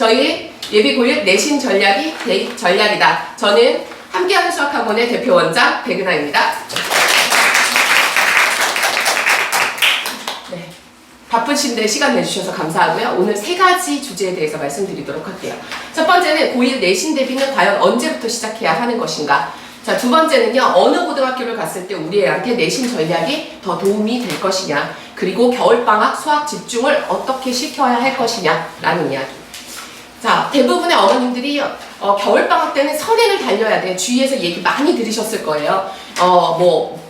저희 예비 고일 내신 전략이 대입 전략이다. 저는 함께하는 수학학원의 대표 원장 백은하입니다. 네, 바쁘신데 시간 내주셔서 감사하고요. 오늘 3가지 주제에 대해서 말씀드리도록 할게요. 첫 번째는 고1 내신 대비는 과연 언제부터 시작해야 하는 것인가. 자, 두 번째는요, 어느 고등학교를 갔을 때 우리 애한테 내신 전략이 더 도움이 될 것이냐, 그리고 겨울방학 수학 집중을 어떻게 시켜야 할 것이냐라는 이야기. 자, 대부분의 어머님들이 겨울방학 때는 선행을 달려야 돼. 주위에서 얘기 많이 들으셨을 거예요.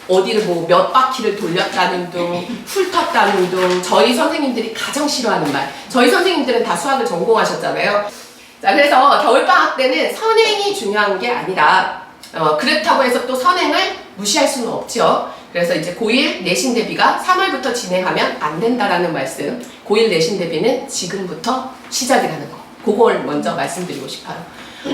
어디를 몇 바퀴를 돌렸다는 둥, 훑었다는 둥, 저희 선생님들이 가장 싫어하는 말. 저희 선생님들은 다 수학을 전공하셨잖아요. 자, 그래서 겨울방학 때는 선행이 중요한 게 아니라 그렇다고 해서 또 선행을 무시할 수는 없죠. 그래서 이제 고1 내신 대비가 3월부터 진행하면 안 된다라는 말씀. 고1 내신 대비는 지금부터 시작이라는 거. 그걸 먼저 말씀드리고 싶어요.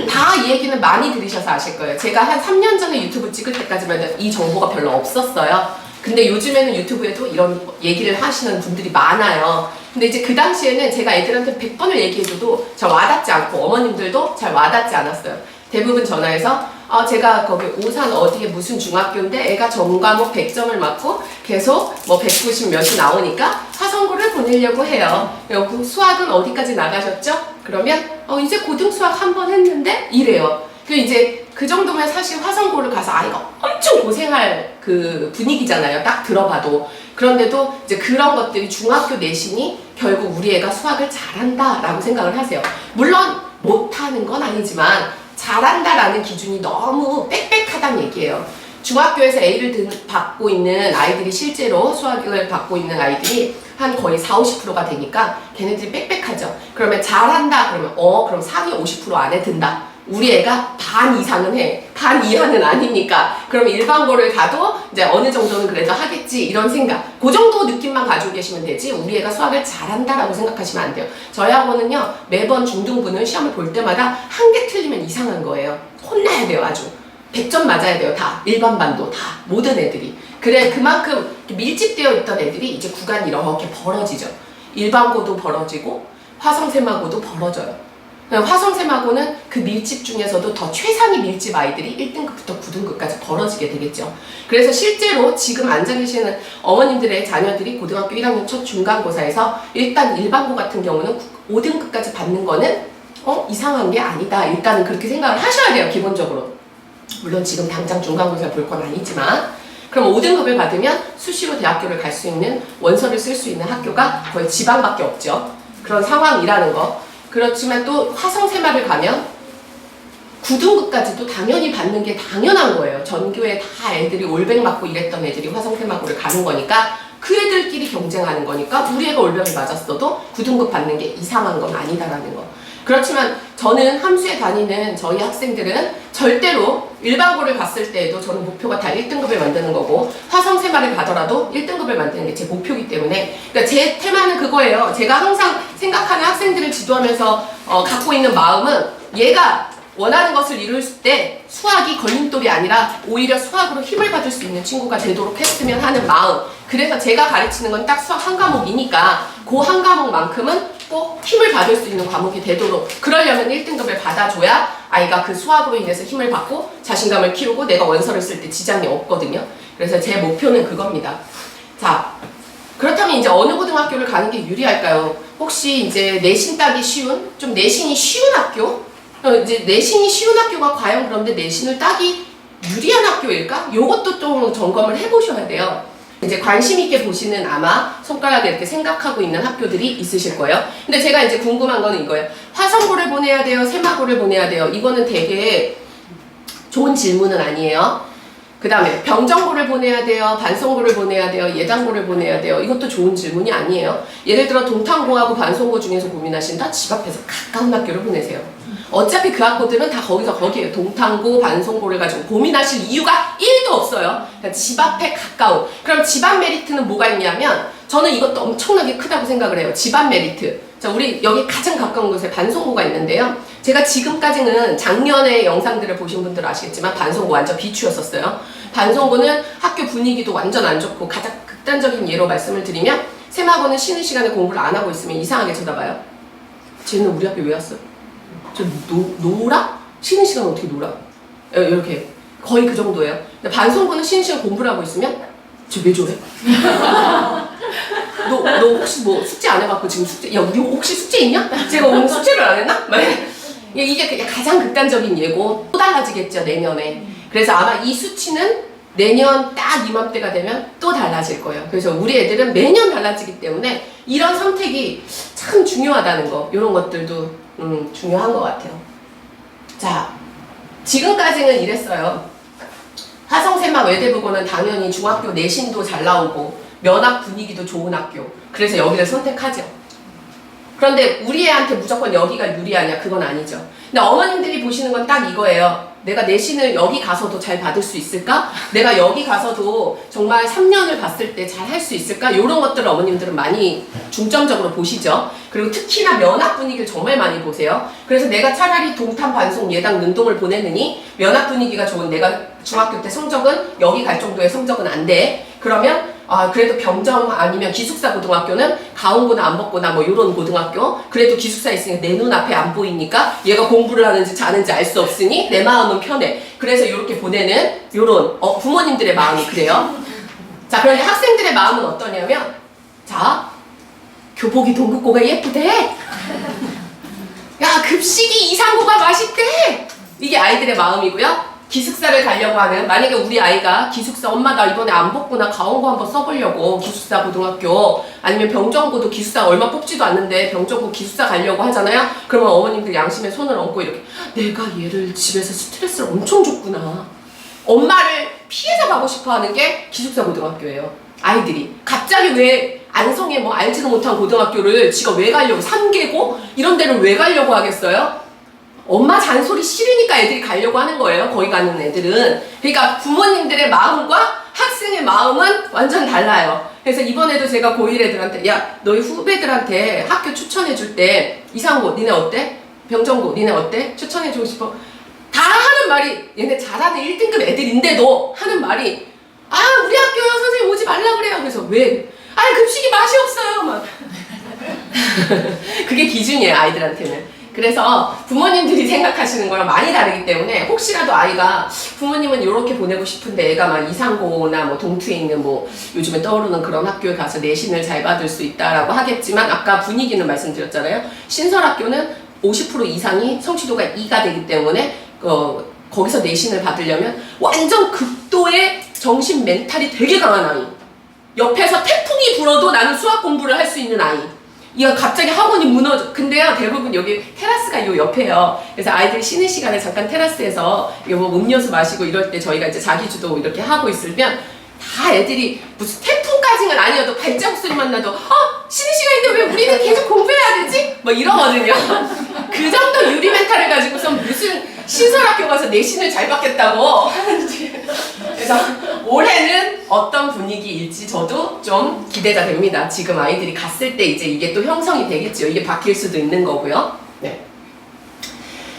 다 이 얘기는 많이 들으셔서 아실 거예요. 제가 한 3년 전에 유튜브 찍을 때까지만 해도 이 정보가 별로 없었어요. 근데 요즘에는 유튜브에도 이런 얘기를 하시는 분들이 많아요. 근데 이제 그 당시에는 제가 애들한테 100번을 얘기해줘도 잘 와닿지 않고 어머님들도 잘 와닿지 않았어요. 대부분 전화해서 제가 거기 오산 어디에 무슨 중학교인데 애가 전과목 100점을 맞고 계속 190 몇이 나오니까 화성고를 보내려고 해요. 그리고 수학은 어디까지 나가셨죠? 그러면 이제 고등 수학 한 번 했는데 이래요. 이제 그 정도면 사실 화성고를 가서 아이가 엄청 고생할 그 분위기잖아요. 딱 들어봐도. 그런데도 이제 그런 것들이 중학교 내신이 결국 우리 애가 수학을 잘한다라고 생각을 하세요. 물론 못하는 건 아니지만 잘한다라는 기준이 너무 빽빽하다는 얘기예요. 중학교에서 A를 받고 있는 아이들이 실제로 수학을 받고 있는 아이들이 한 거의 40~50%가 되니까 걔네들이 빽빽하죠. 그러면 잘한다 그러면 그럼 상위 50% 안에 든다. 우리 애가 반 이상은 해. 반 이하는 아니니까. 그럼 일반고를 가도 이제 어느 정도는 그래도 하겠지. 이런 생각. 그 정도 느낌만 가지고 계시면 되지. 우리 애가 수학을 잘한다라고 생각하시면 안 돼요. 저희 학원은요, 매번 중등부는 시험을 볼 때마다 한 개 틀리면 이상한 거예요. 혼나야 돼요, 아주. 100점 맞아야 돼요, 다. 일반 반도 다. 모든 애들이. 그래, 그만큼 밀집되어 있던 애들이 이제 구간이 이렇게 벌어지죠. 일반고도 벌어지고, 화성세마고도 벌어져요. 화성세마고는 그 밀집 중에서도 더 최상위 밀집 아이들이 1등급부터 9등급까지 벌어지게 되겠죠. 그래서 실제로 지금 앉아 계시는 어머님들의 자녀들이 고등학교 1학년 첫 중간고사에서 일단 일반고 같은 경우는 5등급까지 받는 거는 이상한 게 아니다. 일단은 그렇게 생각을 하셔야 돼요, 기본적으로. 물론 지금 당장 중간고사 볼 건 아니지만. 그럼 5등급을 받으면 수시로 대학교를 갈 수 있는 원서를 쓸 수 있는 학교가 거의 지방밖에 없죠. 그런 상황이라는 거. 그렇지만 또 화성세마를 가면 9등급까지도 당연히 받는 게 당연한 거예요. 전교에 다 애들이 올백 맞고 이랬던 애들이 화성세마고를 가는 거니까 그 애들끼리 경쟁하는 거니까 우리 애가 올백을 맞았어도 9등급 받는 게 이상한 건 아니다라는 거. 그렇지만 저는 함수에 다니는 저희 학생들은 절대로 일반고를 갔을 때에도 저는 목표가 다 1등급을 만드는 거고 화성세마를 가더라도 1등급을 만드는 게 제 목표이기 때문에 그러니까 제 테마는 그거예요. 제가 항상 생각하는 학생들을 지도하면서 갖고 있는 마음은 얘가 원하는 것을 이룰 때 수학이 걸림돌이 아니라 오히려 수학으로 힘을 받을 수 있는 친구가 되도록 했으면 하는 마음. 그래서 제가 가르치는 건 딱 수학 한 과목이니까 그 한 과목만큼은 꼭 힘을 받을 수 있는 과목이 되도록 그러려면 1등급을 받아줘야 아이가 그 수학으로 인해서 힘을 받고 자신감을 키우고 내가 원서를 쓸 때 지장이 없거든요. 그래서 제 목표는 그겁니다. 자, 그렇다면 이제 어느 고등학교를 가는 게 유리할까요? 혹시 이제 내신 따기 쉬운, 좀 내신이 쉬운 학교? 이제 내신이 쉬운 학교가 과연 그런데 내신을 따기 유리한 학교일까? 요것도 좀 점검을 해보셔야 돼요. 이제 관심 있게 보시는 아마 손가락에 이렇게 생각하고 있는 학교들이 있으실 거예요. 근데 제가 이제 궁금한 거는 이거예요. 화성고를 보내야 돼요? 세마고를 보내야 돼요? 이거는 되게 좋은 질문은 아니에요. 그 다음에 병정고를 보내야 돼요? 반성고를 보내야 돼요? 예당고를 보내야 돼요? 이것도 좋은 질문이 아니에요. 예를 들어 동탄고하고 반성고 중에서 고민하신다? 집 앞에서 가까운 학교를 보내세요. 어차피 그 학교들은 다 거기에요. 동탄고, 반성고를 가지고 고민하실 이유가 1도 없어요. 그러니까 집 앞에 가까운. 그럼 집안 메리트는 뭐가 있냐면 저는 이것도 엄청나게 크다고 생각을 해요. 집안 메리트. 자, 우리 여기 가장 가까운 곳에 반성고가 있는데요. 제가 지금까지는 작년에 영상들을 보신 분들 아시겠지만 반성고 완전 비추였었어요. 반성고는 학교 분위기도 완전 안 좋고 가장 극단적인 예로 말씀을 드리면 세마고는 쉬는 시간에 공부를 안 하고 있으면 이상하게 쳐다봐요. 쟤는 우리 학교 왜 왔어? 저 놀아? 쉬는 시간 어떻게 놀아? 이렇게 거의 그 정도예요. 근데 반송부는 쉬는 시간 공부를 하고 있으면 쟤 왜 저래? 너 혹시 뭐 숙제 안 해갖고 지금 숙제, 야 우리 혹시 숙제 있냐? 제가 오늘 숙제를 안 했나? 이게 가장 극단적인 예고. 또 달라지겠죠 내년에. 그래서 아마 이 수치는 내년 딱 이맘때가 되면 또 달라질 거예요. 그래서 우리 애들은 매년 달라지기 때문에 이런 선택이 참 중요하다는 거, 이런 것들도 중요한 것 같아요. 자, 지금까지는 이랬어요. 화성세마 외대부고는 당연히 중학교 내신도 잘 나오고 면학 분위기도 좋은 학교. 그래서 여기를 선택하죠. 그런데 우리 애한테 무조건 여기가 유리하냐? 그건 아니죠. 근데 어머님들이 보시는 건 딱 이거예요. 내가 내신을 여기 가서도 잘 받을 수 있을까? 내가 여기 가서도 정말 3년을 봤을 때 잘 할 수 있을까? 이런 것들을 어머님들은 많이 중점적으로 보시죠. 그리고 특히나 면학 분위기를 정말 많이 보세요. 그래서 내가 차라리 동탄, 반송, 예당, 능동을 보내느니 면학 분위기가 좋은 내가 중학교 때 성적은 여기 갈 정도의 성적은 안 돼. 그러면 그래도 병정 아니면 기숙사 고등학교는 가온고나 안먹고나 뭐 요런 고등학교, 그래도 기숙사 있으니까 내 눈앞에 안 보이니까 얘가 공부를 하는지 자는지 알 수 없으니 내 마음은 편해. 그래서 이렇게 보내는 요런 부모님들의 마음이 그래요. 자, 그런데 학생들의 마음은 어떠냐면, 자, 교복이 동국고가 예쁘대. 야, 급식이 이상고가 맛있대. 이게 아이들의 마음이고요. 기숙사를 가려고 하는, 만약에 우리 아이가 기숙사, 엄마 나 이번에 안 뽑구나 가온고 한번 써보려고, 기숙사 고등학교 아니면 병정고도 기숙사 얼마 뽑지도 않는데 병정고 기숙사 가려고 하잖아요. 그러면 어머님들 양심에 손을 얹고 이렇게, 내가 얘를 집에서 스트레스를 엄청 줬구나, 엄마를 피해서 가고 싶어 하는 게 기숙사 고등학교예요. 아이들이 갑자기 왜 안성에 뭐 알지도 못한 고등학교를 지가 왜 가려고, 삼계고 이런 데를 왜 가려고 하겠어요? 엄마 잔소리 싫으니까 애들이 가려고 하는 거예요. 거기 가는 애들은. 그러니까 부모님들의 마음과 학생의 마음은 완전 달라요. 그래서 이번에도 제가 고1 애들한테, 야 너희 후배들한테 학교 추천해 줄 때 이상고 니네 어때? 병정고 니네 어때? 추천해 주고 싶어? 다 하는 말이, 얘네 잘하는 1등급 애들인데도 하는 말이, 우리 학교요 선생님 오지 말라 그래요. 그래서 왜? 급식이 맛이 없어요 막. 그게 기준이에요 아이들한테는. 그래서 부모님들이 생각하시는 거랑 많이 다르기 때문에 혹시라도 아이가 부모님은 이렇게 보내고 싶은데 애가 막 이상고나 뭐 동투에 있는 뭐 요즘에 떠오르는 그런 학교에 가서 내신을 잘 받을 수 있다라고 하겠지만, 아까 분위기는 말씀드렸잖아요. 신설학교는 50% 이상이 성취도가 2가 되기 때문에 거기서 내신을 받으려면 완전 극도의 정신 멘탈이 되게 강한 아이, 옆에서 태풍이 불어도 나는 수학 공부를 할 수 있는 아이, 이거 갑자기 학원이 무너져. 근데요, 대부분 여기 테라스가 요 옆에요. 그래서 아이들이 쉬는 시간에 잠깐 테라스에서 뭐 음료수 마시고 이럴 때 저희가 이제 자기주도 이렇게 하고 있으면 다 애들이 무슨 태풍까지는 아니어도 발자국 소리만 나도 쉬는 시간인데 왜 우리는 계속 공부해야 되지? 뭐 이러거든요. 그 정도 유리 멘탈을 가지고서 무슨 신설학교 가서 내신을 잘 받겠다고 하는지. 그래서 올해는 어떤 분위기일지 저도 좀 기대가 됩니다. 지금 아이들이 갔을 때 이제 이게 또 형성이 되겠죠. 이게 바뀔 수도 있는 거고요. 네.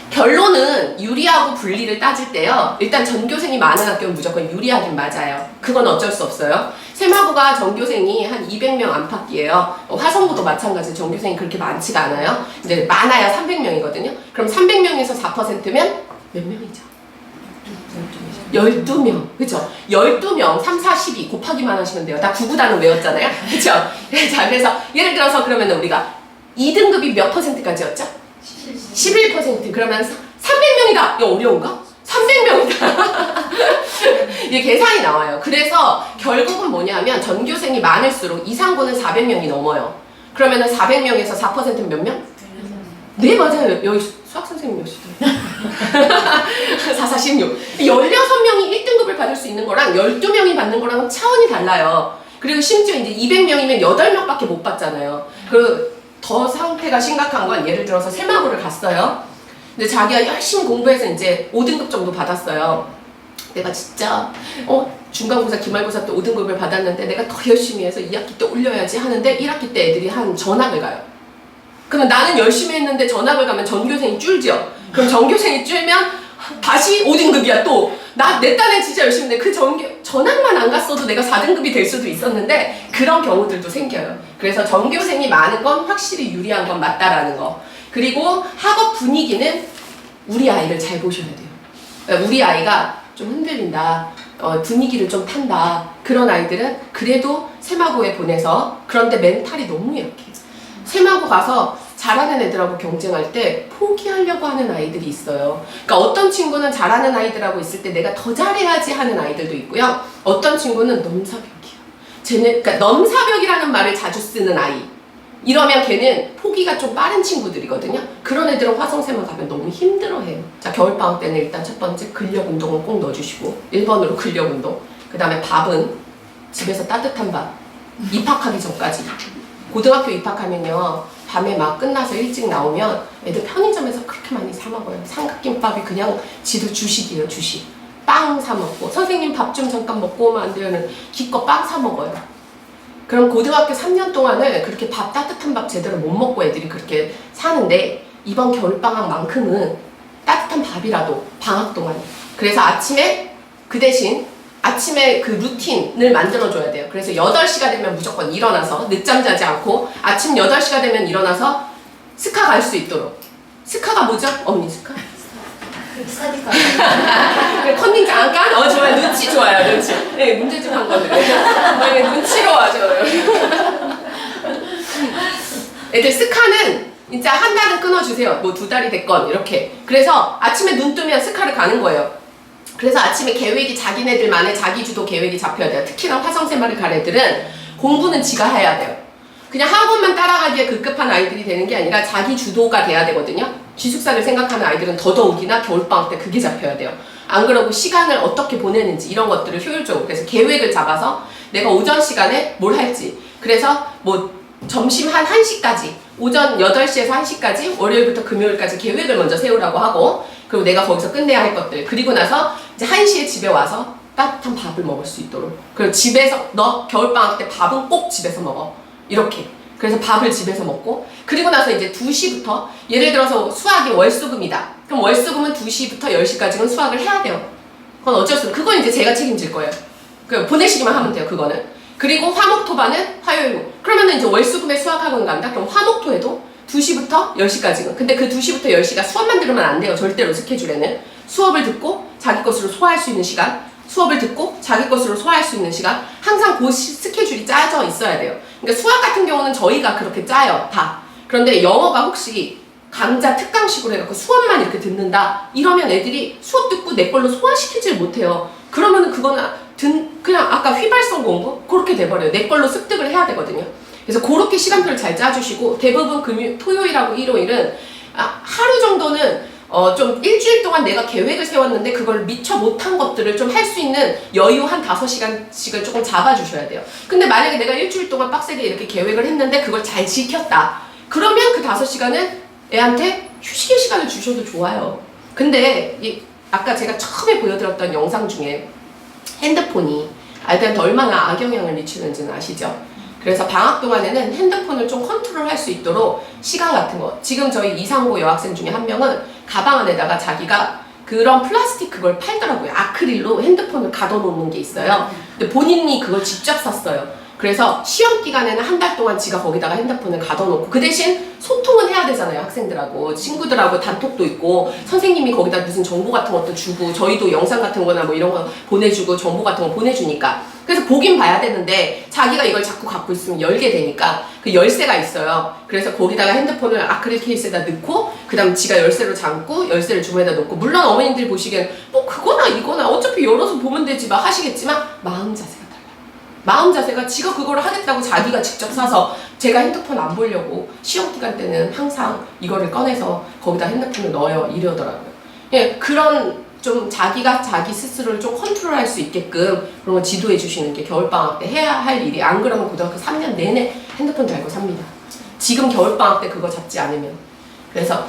결론은 유리하고 불리를 따질 때요, 일단 전교생이 많은 학교는 무조건 유리하긴 맞아요. 그건 어쩔 수 없어요. 세마고가 전교생이 한 200명 안팎이에요. 화성고도 마찬가지, 전교생이 그렇게 많지가 않아요. 근데 많아야 300명이거든요. 그럼 300명에서 4%면 몇 명이죠? 12명. 그쵸? 12명, 3, 4, 12 곱하기만 하시면 돼요. 다 구구단은 외웠잖아요. 그쵸? 자, 그래서 예를 들어서 그러면 우리가 2등급이 몇 %까지였죠? 11%. 그러면 300명이다. 이거 어려운가? 300명이다. 이게 계산이 나와요. 그래서 결국은 뭐냐면 전교생이 많을수록 이상고는 400명이 넘어요. 그러면 400명에서 4%는 몇 명? 네, 맞아요. 여기 수학선생님 몇이세요? 4, 4, 16. 16명이 1등급을 받을 수 있는 거랑 12명이 받는 거랑은 차원이 달라요. 그리고 심지어 이제 200명이면 8명밖에 못 받잖아요. 그리고 더 상태가 심각한 건, 예를 들어서 세마고를 갔어요. 근데 자기가 열심히 공부해서 이제 5등급 정도 받았어요. 내가 진짜 중간고사, 기말고사 때 5등급을 받았는데 내가 더 열심히 해서 2학기 때 올려야지 하는데 1학기 때 애들이 한 전학을 가요. 그러면 나는 열심히 했는데 전학을 가면 전교생이 줄죠. 그럼 전교생이 줄면 다시 5등급이야 또. 내 딴엔 진짜 열심히 했는데 그 전학만 안 갔어도 내가 4등급이 될 수도 있었는데, 그런 경우들도 생겨요. 그래서 전교생이 많은 건 확실히 유리한 건 맞다라는 거. 그리고 학업 분위기는 우리 아이를 잘 보셔야 돼요. 그러니까 우리 아이가 좀 흔들린다, 분위기를 좀 탄다, 그런 아이들은 그래도 세마고에 보내서, 그런데 멘탈이 너무 약해. 세마고 가서 잘하는 애들하고 경쟁할 때 포기하려고 하는 아이들이 있어요. 그러니까 어떤 친구는 잘하는 아이들하고 있을 때 내가 더 잘해야지 하는 아이들도 있고요. 어떤 친구는 넘사벽이야. 쟤는, 그러니까 넘사벽이라는 말을 자주 쓰는 아이. 이러면 걔는 포기가 좀 빠른 친구들이거든요. 그런 애들은 화성세만 가면 너무 힘들어해요. 자, 겨울방학 때는 일단 첫 번째 근력 운동을 꼭 넣어주시고, 1번으로 근력 운동. 그 다음에 밥은 집에서 따뜻한 밥. 입학하기 전까지. 고등학교 입학하면요, 밤에 막 끝나서 일찍 나오면 애들 편의점에서 그렇게 많이 사 먹어요. 삼각김밥이 그냥 지도 주식이에요, 주식. 빵 사 먹고, 선생님 밥 좀 잠깐 먹고 오면 안 돼요는 기껏 빵 사 먹어요. 그럼 고등학교 3년 동안은 그렇게 밥, 따뜻한 밥 제대로 못 먹고 애들이 그렇게 사는데, 이번 겨울방학만큼은 따뜻한 밥이라도 방학 동안에. 그래서 아침에 그 대신 아침에 그 루틴을 만들어줘야 돼요. 그래서 8시가 되면 무조건 일어나서 늦잠 자지 않고 아침 8시가 되면 일어나서 스카 갈 수 있도록. 스카가 뭐죠? 언니 스카? 스타디카. 컨닝 잠깐? 좋아요. 눈치 좋아요. 눈치. 네, 문제집 한 거들. 눈치로 와줘요. 애들 스카는 진짜 한 달은 끊어주세요. 뭐 2달이 됐건 이렇게. 그래서 아침에 눈 뜨면 스카를 가는 거예요. 그래서 아침에 계획이 자기네들만의 자기주도 계획이 잡혀야 돼요. 특히나 화성세마를 갈 애들은 공부는 지가 해야 돼요. 그냥 학원만 따라가기에 급급한 아이들이 되는 게 아니라 자기 주도가 돼야 되거든요. 기숙사를 생각하는 아이들은 더더욱이나 겨울방학 때 그게 잡혀야 돼요. 안 그러고 시간을 어떻게 보내는지 이런 것들을 효율적으로, 그래서 계획을 잡아서 내가 오전 시간에 뭘 할지, 그래서 뭐 점심 한 1시까지, 오전 8시에서 1시까지 월요일부터 금요일까지 계획을 먼저 세우라고 하고, 그리고 내가 거기서 끝내야 할 것들, 그리고 나서 이제 1시에 집에 와서 따뜻한 밥을 먹을 수 있도록. 그리고 집에서 너 겨울방학 때 밥은 꼭 집에서 먹어. 이렇게. 그래서 밥을 집에서 먹고, 그리고 나서 이제 2시부터, 예를 들어서 수학이 월수금이다. 그럼 월수금은 2시부터 10시까지는 수학을 해야 돼요. 그건 어쩔 수 없어요. 그건 이제 제가 책임질 거예요. 보내시기만 하면 돼요, 그거는. 그리고 화목토반은 화요일. 그러면은 이제 월수금에 수학학원 간다? 그럼 화목토에도 2시부터 10시까지는. 근데 그 2시부터 10시가 수업만 들으면 안 돼요, 절대로 스케줄에는. 수업을 듣고 자기 것으로 소화할 수 있는 시간, 수업을 듣고 자기 것으로 소화할 수 있는 시간, 항상 그 스케줄이 짜져 있어야 돼요. 그러니까 수학 같은 경우는 저희가 그렇게 짜요, 다. 그런데 영어가 혹시 강좌 특강식으로 해갖고 수업만 이렇게 듣는다? 이러면 애들이 수업 듣고 내 걸로 소화시키질 못해요. 그러면은 그거는 그냥 아까 휘발성 공부? 그렇게 돼버려요. 내 걸로 습득을 해야 되거든요. 그래서 그렇게 시간표를 잘 짜주시고, 대부분 토요일하고 일요일은 하루 정도는 좀 일주일 동안 내가 계획을 세웠는데 그걸 미처 못한 것들을 좀 할 수 있는 여유 한 5시간씩을 조금 잡아주셔야 돼요. 근데 만약에 내가 일주일 동안 빡세게 이렇게 계획을 했는데 그걸 잘 지켰다. 그러면 그 5시간은 애한테 휴식의 시간을 주셔도 좋아요. 근데 아까 제가 처음에 보여드렸던 영상 중에 핸드폰이 아이들한테 얼마나 악영향을 미치는지는 아시죠? 그래서 방학 동안에는 핸드폰을 좀 컨트롤할 수 있도록 시간 같은 거, 지금 저희 이상고 여학생 중에 한 명은 가방 안에다가 자기가 그런 플라스틱 그걸 팔더라고요. 아크릴로 핸드폰을 가둬놓는 게 있어요. 근데 본인이 그걸 직접 샀어요. 그래서 시험 기간에는 한 달 동안 지가 거기다가 핸드폰을 가둬놓고, 그 대신 소통은 해야 되잖아요. 학생들하고 친구들하고 단톡도 있고 선생님이 거기다 무슨 정보 같은 것도 주고, 저희도 영상 같은 거나 뭐 이런 거 보내주고 정보 같은 거 보내주니까, 그래서 보긴 봐야 되는데 자기가 이걸 자꾸 갖고 있으면 열게 되니까 그 열쇠가 있어요. 그래서 거기다가 핸드폰을 아크릴 케이스에다 넣고, 그 다음 지가 열쇠로 잠고 열쇠를 주머니에다 놓고, 물론 어머님들이 보시기엔 뭐 그거나 이거나 어차피 열어서 보면 되지 막 하시겠지만, 마음 자세가 달라요. 마음 자세가 지가 그거를 하겠다고 자기가 직접 사서, 제가 핸드폰 안 보려고 시험 기간 때는 항상 이거를 꺼내서 거기다 핸드폰을 넣어요, 이러더라고요. 예, 그런 좀 자기가 자기 스스로를 좀 컨트롤할 수 있게끔 그런 거 지도해 주시는 게 겨울방학 때 해야 할 일이. 안 그러면 고등학교 3년 내내 핸드폰 달고 삽니다. 지금 겨울방학 때 그거 잡지 않으면. 그래서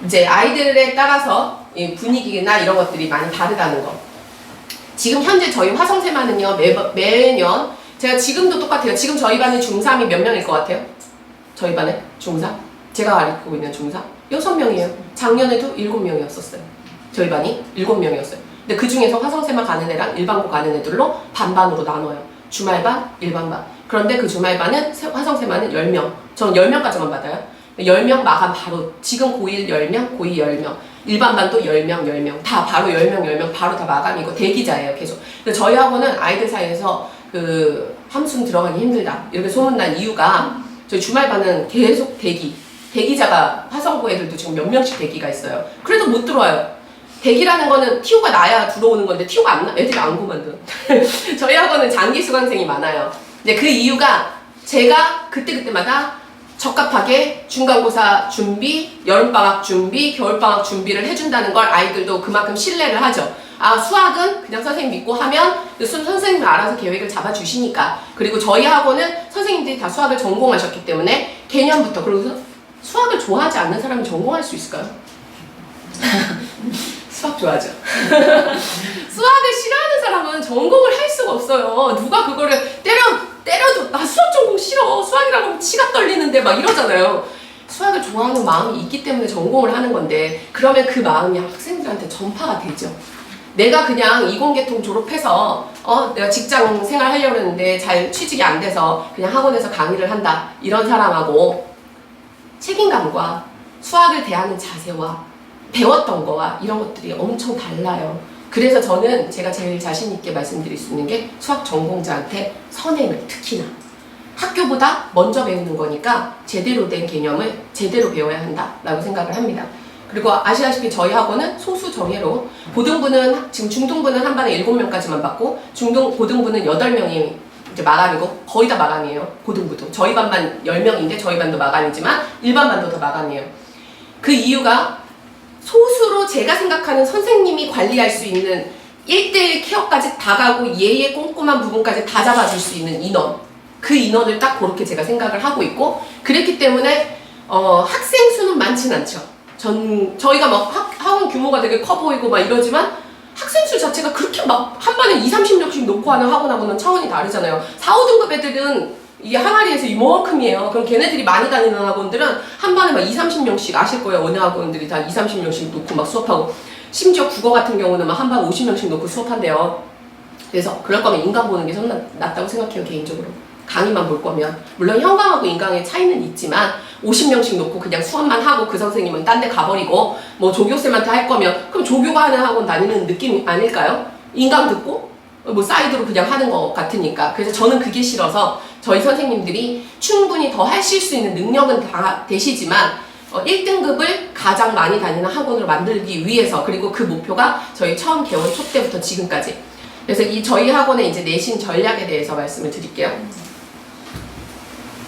이제 아이들에 따라서 이 분위기나 이런 것들이 많이 다르다는 거. 지금 현재 저희 화성세마는요, 매년, 제가 지금도 똑같아요. 지금 저희 반이 중3이 몇 명일 것 같아요? 저희 반에 중3? 제가 가르치고 있는 중3? 6명이에요. 작년에도 7명이었었어요. 저희 반이 7명이었어요. 근데 그 중에서 화성세마 가는 애랑 일반고 가는 애들로 반반으로 나눠요. 주말반, 일반반. 그런데 그 주말반은 화성세마는 10명. 저는 10명까지만 받아요. 10명 마감 바로. 지금 고1 10명, 고2 10명. 일반반도 10명, 10명. 다 바로 10명, 10명 바로 다 마감이고 대기자예요, 계속. 근데 저희 학원은 아이들 사이에서 그 함순 들어가기 힘들다. 이렇게 소문난 이유가 저희 주말반은 계속 대기자가 화성고 애들도 지금 몇 명씩 대기가 있어요. 그래도 못 들어와요. 대기라는 거는 TO가 나야 들어오는 건데 TO가 안 나, 애들이 안 고만든. 저희 학원은 장기 수강생이 많아요. 근데 그 이유가 제가 그때마다 적합하게 중간고사 준비, 여름방학 준비, 겨울방학 준비를 해준다는 걸 아이들도 그만큼 신뢰를 하죠. 아, 수학은 그냥 선생님 믿고 하면 선생님이 알아서 계획을 잡아주시니까. 그리고 저희 학원은 선생님들이 다 수학을 전공하셨기 때문에 개념부터. 그리고 수학을 좋아하지 않는 사람이 전공할 수 있을까요? 수학 좋아하죠. 수학을 싫어하는 사람은 전공을 할 수가 없어요. 누가 그거를 때려도 나 수학 전공 싫어. 수학이라고 하면 치가 떨리는데 막 이러잖아요. 수학을 좋아하는 마음이 있기 때문에 전공을 하는 건데 그러면 그 마음이 학생들한테 전파가 되죠. 내가 그냥 이공계통 졸업해서 내가 직장 생활 하려고 했는데 잘 취직이 안 돼서 그냥 학원에서 강의를 한다. 이런 사람하고 책임감과 수학을 대하는 자세와 배웠던 거와 이런 것들이 엄청 달라요. 그래서 저는 제가 제일 자신 있게 말씀드릴 수 있는 게 수학 전공자한테 선행을 특히나 학교보다 먼저 배우는 거니까 제대로 된 개념을 제대로 배워야 한다라고 생각을 합니다. 그리고 아시다시피 저희 학원은 소수 정예로 고등부는 지금 중등부는 한 반에 7명까지만 받고 고등부는 8명이 이제 마감이고 거의 다 마감이에요. 고등부도 저희 반만 10명인데 저희 반도 마감이지만 일반 반도 다 마감이에요. 그 이유가 소수로 제가 생각하는 선생님이 관리할 수 있는 1대1 케어까지 다 가고 예의 꼼꼼한 부분까지 다 잡아줄 수 있는 인원, 그 인원을 딱 그렇게 제가 생각을 하고 있고, 그랬기 때문에 학생 수는 많진 않죠. 저희가 막 학원 규모가 되게 커 보이고 막 이러지만 학생 수 자체가 그렇게 막 한 반에 20-30명씩 놓고 하는 학원하고는 차원이 다르잖아요. 4, 5등급 애들은 이게 항아리에서 이만큼이에요. 그럼 걔네들이 많이 다니는 학원들은 한 반에 막 20-30명씩 아실 거예요. 어느 학원들이 다 20-30명씩 놓고 막 수업하고, 심지어 국어 같은 경우는 막 한 반 50명씩 놓고 수업한대요. 그래서 그럴 거면 인강 보는 게 좀 낫다고 생각해요, 개인적으로. 강의만 볼 거면. 물론 현강하고 인강의 차이는 있지만 50명씩 놓고 그냥 수업만 하고 그 선생님은 딴 데 가버리고 뭐 조교쌤한테 할 거면 그럼 조교가 하는 학원 다니는 느낌 아닐까요? 인강 듣고 뭐 사이드로 그냥 하는 것 같으니까. 그래서 저는 그게 싫어서 저희 선생님들이 충분히 더 하실 수 있는 능력은 다 되시지만 1등급을 가장 많이 다니는 학원으로 만들기 위해서, 그리고 그 목표가 저희 처음 개원 초 때부터 지금까지. 그래서 저희 학원의 이제 내신 전략에 대해서 말씀을 드릴게요.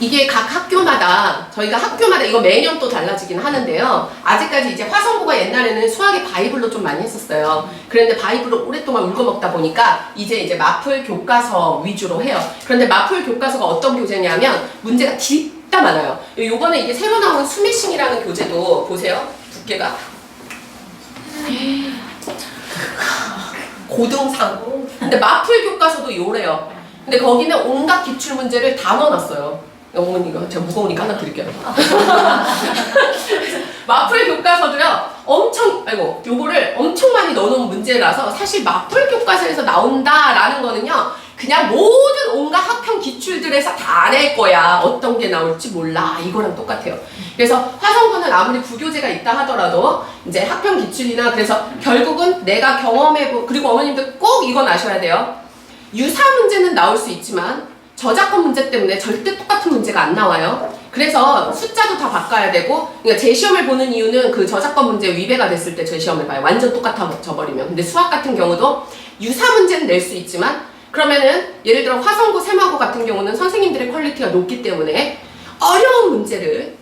이게 각 학교마다, 저희가 학교마다 이거 매년 또 달라지긴 하는데요. 아직까지 이제 화성고가 옛날에는 수학의 바이블로 좀 많이 했었어요. 그런데 바이블로 오랫동안 울거먹다 보니까 이제 마플 교과서 위주로 해요. 그런데 마플 교과서가 어떤 교재냐면 문제가 진짜 많아요. 요번에 이게 새로 나온 스매싱이라는 교재도 보세요. 두께가 고등상. 근데 마플 교과서도 요래요. 근데 거기는 온갖 기출 문제를 다 넣어놨어요. 어머니가 제가 무거우니까 하나 드릴게요. 마플 교과서도요 요거를 엄청 많이 넣어놓은 문제라서 사실 마플 교과서에서 나온다라는 거는요 그냥 모든 온갖 학평 기출들에서 다 낼 거야. 어떤 게 나올지 몰라. 이거랑 똑같아요. 그래서 화성고는 아무리 부교재가 있다 하더라도 이제 학평 기출이나, 그래서 결국은 내가 경험해보, 그리고 어머님들 꼭 이건 아셔야 돼요. 유사 문제는 나올 수 있지만 저작권 문제 때문에 절대 똑같은 문제가 안 나와요. 그래서 숫자도 다 바꿔야 되고, 그러니까 제 시험을 보는 이유는 그 저작권 문제 위배가 됐을 때 제 시험을 봐요. 완전 똑같아져 버리면. 근데 수학 같은 경우도 유사 문제는 낼 수 있지만, 그러면은 예를 들어 화성고, 세마고 같은 경우는 선생님들의 퀄리티가 높기 때문에 어려운 문제를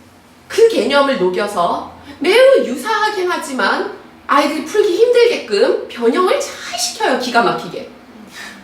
그 개념을 녹여서 매우 유사하긴 하지만 아이들이 풀기 힘들게끔 변형을 잘 시켜요. 기가 막히게.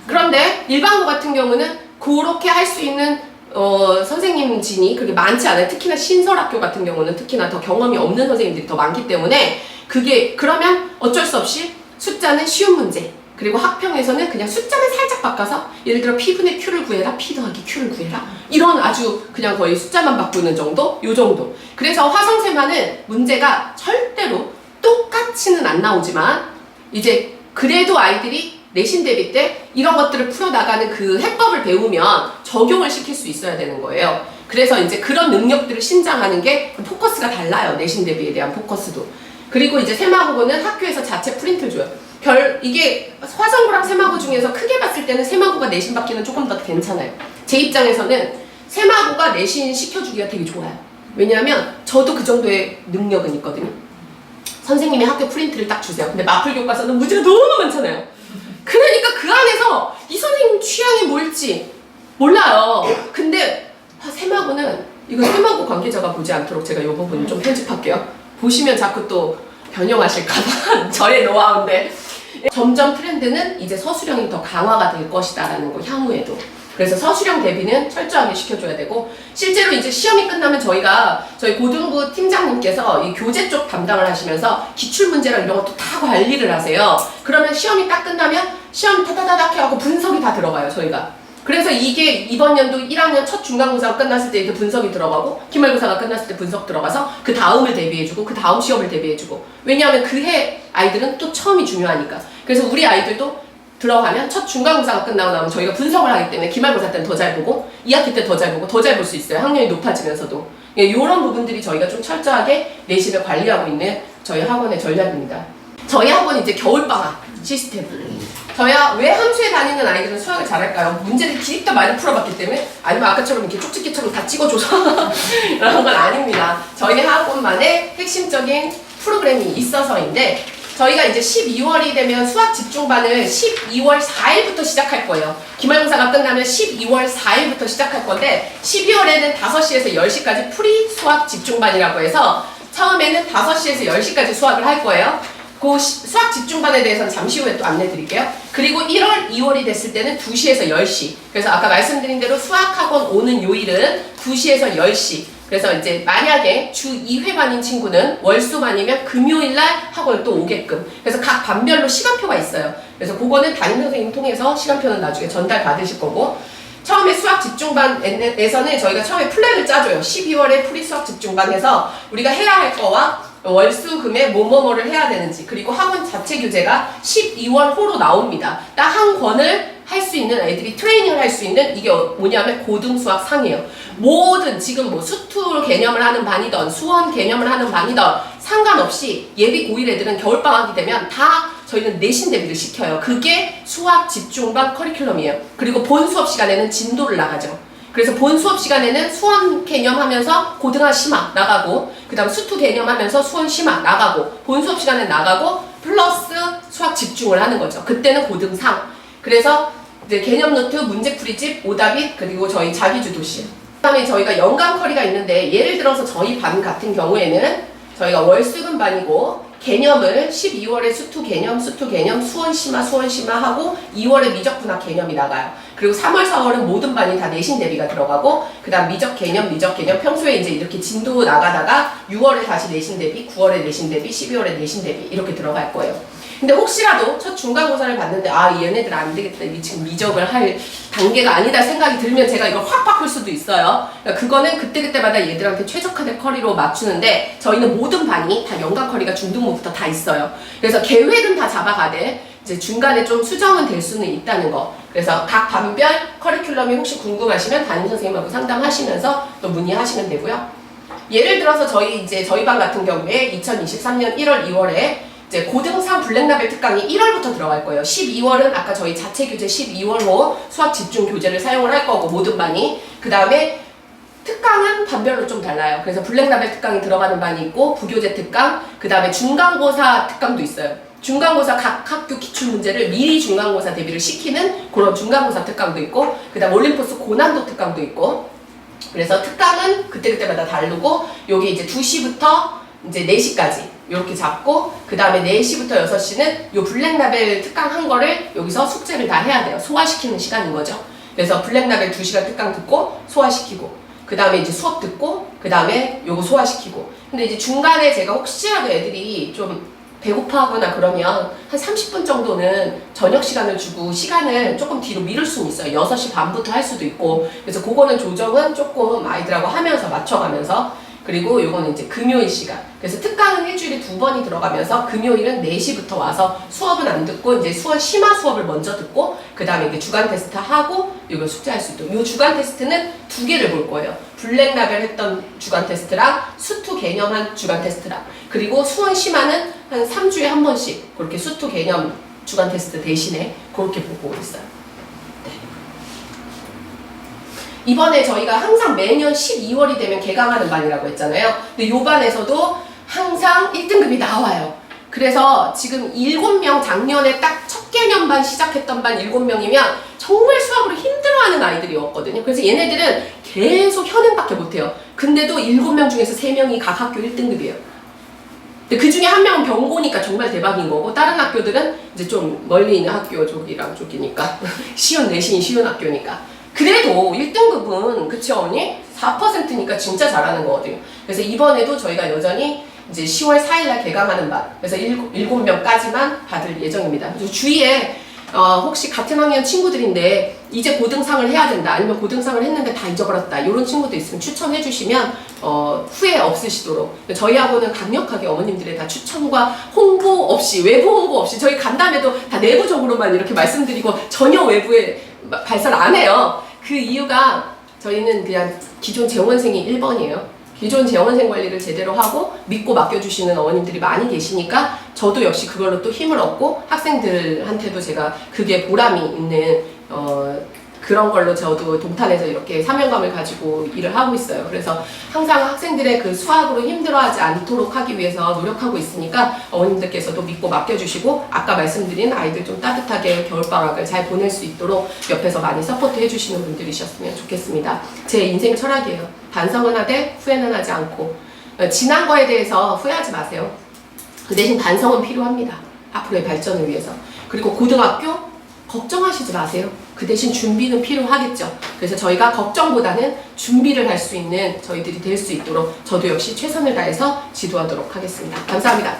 그런데 일반고 같은 경우는 그렇게 할 수 있는 선생님 진이 그렇게 많지 않아요. 특히나 신설학교 같은 경우는 특히나 더 경험이 없는 선생님들이 더 많기 때문에, 그게 그러면 어쩔 수 없이 숫자는 쉬운 문제, 그리고 학평에서는 그냥 숫자만 살짝 바꿔서 예를 들어 P분의 Q를 구해라, P 더하기 Q를 구해라, 이런 아주 그냥 거의 숫자만 바꾸는 정도? 요 정도. 그래서 화성세마는 문제가 절대로 똑같이는 안 나오지만 이제 그래도 아이들이 내신 대비 때 이런 것들을 풀어나가는 그 해법을 배우면 적용을 시킬 수 있어야 되는 거예요. 그래서 이제 그런 능력들을 신장하는 게 포커스가 달라요. 내신 대비에 대한 포커스도. 그리고 이제 세마고는 학교에서 자체 프린트를 줘요. 이게 화성고랑 세마고 중에서 크게 봤을 때는 세마고가 내신 받기는 조금 더 괜찮아요. 제 입장에서는 세마고가 내신 시켜주기가 되게 좋아요. 왜냐하면 저도 그 정도의 능력은 있거든요. 선생님이 학교 프린트를 딱 주세요. 근데 마플 교과서는 문제가 너무 많잖아요. 그러니까 그 안에서 이 선생님 취향이 뭘지 몰라요. 근데 세마고는 이거 세마고 관계자가 보지 않도록 제가 이 부분 좀 편집할게요. 보시면 자꾸 또 변형하실까봐 저의 노하우인데 점점 트렌드는 이제 서술형이 더 강화가 될 것이다라는 거 향후에도. 그래서 서술형 대비는 철저하게 시켜줘야 되고 실제로 이제 시험이 끝나면 저희 고등부 팀장님께서 이 교재 쪽 담당을 하시면서 기출문제랑 이런 것도 다 관리를 하세요. 그러면 시험이 딱 끝나면 시험 타다다닥 해갖고 분석이 다 들어가요 저희가. 그래서 이게 이번 연도 1학년 첫 중간고사가 끝났을 때 이렇게 분석이 들어가고 기말고사가 끝났을 때 분석 들어가서 그 다음을 대비해주고 그 다음 시험을 대비해주고 왜냐하면 그 해 아이들은 또 처음이 중요하니까. 그래서 우리 아이들도 들어가면 첫 중간고사가 끝나고 나면 저희가 분석을 하기 때문에 기말고사 때는 더 잘 보고 2학기 때 더 잘 보고 더 잘 볼 수 있어요. 학년이 높아지면서도. 이런 부분들이 저희가 좀 철저하게 내신을 관리하고 있는 저희 학원의 전략입니다. 저희 학원 이제 겨울방학 시스템. 저야 왜 함수에 다니는 아이들은 수학을 잘할까요? 문제를 기립도 많이 풀어봤기 때문에? 아니면 아까처럼 이렇게 쪽집게처럼 다 찍어줘서 그런 건 아닙니다. 저희 학원만의 핵심적인 프로그램이 있어서인데 저희가 이제 12월이 되면 수학 집중반을 12월 4일부터 시작할 거예요. 기말고사가 끝나면 12월 4일부터 시작할 건데 12월에는 5시에서 10시까지 프리 수학 집중반이라고 해서 처음에는 5시에서 10시까지 수학을 할 거예요. 그 수학 집중반에 대해서는 잠시 후에 또 안내 드릴게요. 그리고 1월, 2월이 됐을 때는 2시에서 10시. 그래서 아까 말씀드린 대로 수학학원 오는 요일은 2시에서 10시. 그래서 이제 만약에 주 2회반인 친구는 월수반이면 금요일날 학원을 또 오게끔. 그래서 각 반별로 시간표가 있어요. 그래서 그거는 담임선생님 통해서 시간표는 나중에 전달 받으실 거고 처음에 수학 집중반에서는 저희가 처음에 플랜을 짜줘요. 12월에 프리 수학 집중반에서 우리가 해야 할 거와 월수금에 뭐뭐뭐를 해야 되는지 그리고 학원 자체 교재가 12월 호로 나옵니다. 딱 한 권을 할 수 있는 애들이 트레이닝을 할 수 있는 이게 뭐냐면 고등수학 상이에요. 모든 지금 뭐 수투 개념을 하는 반이든 수원 개념을 하는 반이든 상관없이 예비 고1 애들은 겨울방학이 되면 다 저희는 내신 대비를 시켜요. 그게 수학 집중반 커리큘럼이에요. 그리고 본 수업 시간에는 진도를 나가죠. 그래서 본 수업 시간에는 수원 개념 하면서 고등학 심화 나가고 그 다음 수투 개념 하면서 수원 심화 나가고 본 수업 시간에 나가고 플러스 수학 집중을 하는 거죠. 그때는 고등상. 그래서 이제 개념 노트, 문제풀이집, 오답잇 그리고 저희 자기주도실. 그 다음에 저희가 연간 커리가 있는데 예를 들어서 저희 반 같은 경우에는 저희가 월수금 반이고 개념을 12월에 수투 개념, 수원 심화 하고 2월에 미적분학 개념이 나가요. 그리고 3월, 4월은 모든 반이 다 내신 대비가 들어가고 그 다음 미적 개념 평소에 이제 이렇게 진도 나가다가 6월에 다시 내신 대비, 9월에 내신 대비, 12월에 내신 대비 이렇게 들어갈 거예요. 근데 혹시라도 첫 중간고사를 봤는데 얘네들 안 되겠다. 이게 지금 미적을 할 단계가 아니다 생각이 들면 제가 이걸 확 바꿀 수도 있어요. 그러니까 그거는 그때그때마다 얘들한테 최적화된 커리로 맞추는데 저희는 모든 반이 다 연간 커리가 중등부부터 다 있어요. 그래서 계획은 다 잡아가되 이제 중간에 좀 수정은 될 수는 있다는 거. 그래서 각 반별 커리큘럼이 혹시 궁금하시면 담임선생님하고 상담하시면서 또 문의하시면 되고요. 예를 들어서 저희 반 같은 경우에 2023년 1월, 2월에 이제 고등상 블랙라벨 특강이 1월부터 들어갈 거예요. 12월은 아까 저희 자체 교재 12월호 수학 집중 교재를 사용을 할 거고 모든 반이. 그 다음에 특강은 반별로 좀 달라요. 그래서 블랙라벨 특강이 들어가는 반이 있고 부교재 특강, 그 다음에 중간고사 특강도 있어요. 중간고사 각 학교 기출문제를 미리 중간고사 대비를 시키는 그런 중간고사 특강도 있고 그 다음 올림포스 고난도 특강도 있고 그래서 특강은 그때그때마다 다르고 여기 이제 2시부터 이제 4시까지 이렇게 잡고 그 다음에 4시부터 6시는 요 블랙라벨 특강 한 거를 여기서 숙제를 다 해야 돼요. 소화시키는 시간인 거죠. 그래서 블랙라벨 2시간 특강 듣고 소화시키고 그 다음에 이제 수업 듣고 그 다음에 요거 소화시키고 근데 이제 중간에 제가 혹시라도 애들이 좀 배고파하거나 그러면 한 30분 정도는 저녁 시간을 주고 시간을 조금 뒤로 미룰 수는 있어요. 6시 반부터 할 수도 있고 그래서 그거는 조정은 조금 아이들하고 하면서 맞춰가면서 그리고 요거는 이제 금요일 시간. 그래서 특강은 일주일에 2번이 들어가면서 금요일은 4시부터 와서 수업은 안 듣고 이제 수원 심화 수업을 먼저 듣고 그 다음에 이제 주간 테스트 하고 이걸 숙지할 수 있도록. 이 주간 테스트는 2개를 볼 거예요. 블랙 라벨 했던 주간 테스트랑 수투 개념한 주간 테스트랑, 그리고 수원 심화는 한 3주에 한 번씩 그렇게 수투 개념 주간 테스트 대신에 그렇게 보고 있어요. 네. 이번에 저희가 항상 매년 12월이 되면 개강하는 반이라고 했잖아요. 근데 요 반에서도 항상 1등급이 나와요. 그래서 지금 7명, 작년에 딱 첫 개념반 시작했던 반 7명이면 정말 수학으로 힘들어하는 아이들이었거든요. 그래서 얘네들은 계속 현행밖에 못해요. 근데도 7명 중에서 3명이 각 학교 1등급이에요. 근데 그 중에 한 명은 병고니까 정말 대박인 거고, 다른 학교들은 이제 좀 멀리 있는 학교 쪽이랑 쪽이니까 쉬운, 내신이 쉬운 학교니까. 그래도 1등급은, 그쵸 언니? 4%니까 진짜 잘하는 거거든요. 그래서 이번에도 저희가 여전히 이제 10월 4일날 개강하는 반, 그래서 7명까지만 받을 예정입니다. 그래서 주위에 혹시 같은 학년 친구들인데 이제 고등상을 해야 된다, 아니면 고등상을 했는데 다 잊어버렸다, 이런 친구도 있으면 추천해 주시면 후회 없으시도록. 저희 학원은 강력하게 어머님들의 다 추천과 홍보 없이, 외부 홍보 없이, 저희 간담회도 다 내부적으로만 이렇게 말씀드리고 전혀 외부에 발설 안 해요. 그 이유가 저희는 그냥 기존 재원생이 1번이에요. 기존 재원생 관리를 제대로 하고 믿고 맡겨주시는 어머님들이 많이 계시니까 저도 역시 그걸로 또 힘을 얻고 학생들한테도 제가 그게 보람이 있는 그런 걸로 저도 동탄에서 이렇게 사명감을 가지고 일을 하고 있어요. 그래서 항상 학생들의 그 수학으로 힘들어하지 않도록 하기 위해서 노력하고 있으니까 어머님들께서도 믿고 맡겨주시고, 아까 말씀드린 아이들 좀 따뜻하게 겨울방학을 잘 보낼 수 있도록 옆에서 많이 서포트 해주시는 분들이셨으면 좋겠습니다. 제 인생 철학이에요. 반성은 하되 후회는 하지 않고. 지난 거에 대해서 후회하지 마세요. 그 대신 반성은 필요합니다. 앞으로의 발전을 위해서. 그리고 고등학교 걱정하시지 마세요. 그 대신 준비는 필요하겠죠. 그래서 저희가 걱정보다는 준비를 할 수 있는 저희들이 될 수 있도록 저도 역시 최선을 다해서 지도하도록 하겠습니다. 감사합니다.